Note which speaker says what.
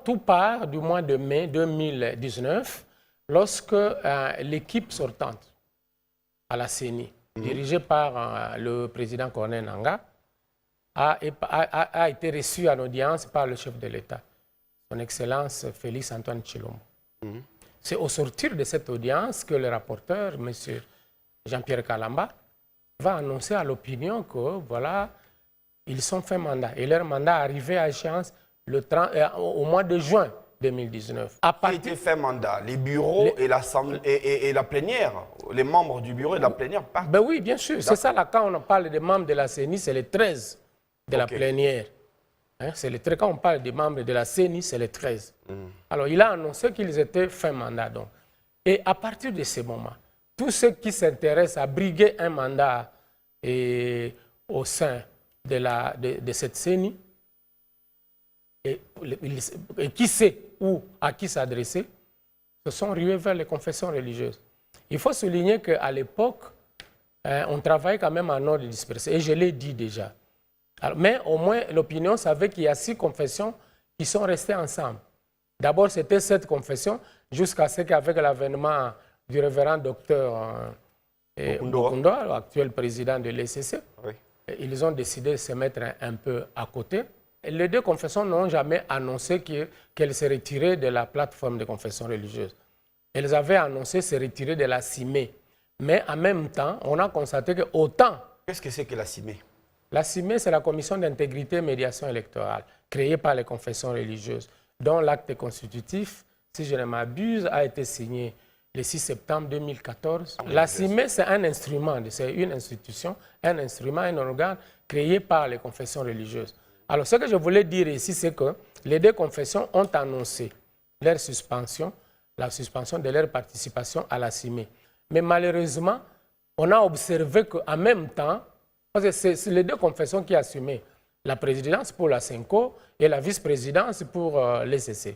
Speaker 1: Tout part du mois de mai 2019, lorsque l'équipe sortante à la CENI, dirigée par le président Corneille Nangaa, a été reçue en audience par le chef de l'État, son Excellence Félix Antoine Tshilombo. C'est au sortir de cette audience que le rapporteur, M. Jean-Pierre Kalamba, va annoncer à l'opinion que, voilà, ils sont fait mandat. Et leur mandat arrivait à échéance au mois de juin 2019.
Speaker 2: Qui a été fait mandat? Les bureaux et la plénière? Les membres du bureau et de la plénière partent?
Speaker 1: Ben oui, bien sûr. C'est ça, là, quand on parle des membres de la CENI, c'est les 13 de la plénière. Hein, quand on parle des membres de la CENI, c'est les 13. Alors, il a annoncé qu'ils étaient fin mandat. Donc. Et à partir de ce moment, tous ceux qui s'intéressent à briguer un mandat au sein de cette CENI, et qui sait où, à qui s'adresser, se sont rués vers les confessions religieuses. Il faut souligner qu'à l'époque, on travaillait quand même en ordre dispersé, et je l'ai dit déjà. Alors, mais au moins, l'opinion savait qu'il y a 6 confessions qui sont restées ensemble. D'abord, c'était 7 confessions, jusqu'à ce qu'avec l'avènement du révérend docteur Bokondo, actuel président de l'ECC, ils ont décidé de se mettre un peu à côté. Et les 2 confessions n'ont jamais annoncé qu'elles se retiraient de la plateforme de confession religieuse. Elles avaient annoncé se retirer de la CIME. Mais en même temps, on a constaté que autant...
Speaker 2: Qu'est-ce que c'est que la CIME?
Speaker 1: La CIME, c'est la Commission d'intégrité et médiation électorale, créée par les confessions religieuses, dont l'acte constitutif, si je ne m'abuse, a été signé le 6 septembre 2014. La CIME, c'est un instrument, c'est une institution, un instrument, un organe créé par les confessions religieuses. Alors, ce que je voulais dire ici, c'est que les 2 confessions ont annoncé leur suspension, la suspension de leur participation à la CIME. Mais malheureusement, on a observé qu'en même temps, parce que c'est les 2 confessions qui assumaient la présidence pour la CENCO et la vice-présidence pour l'ECC.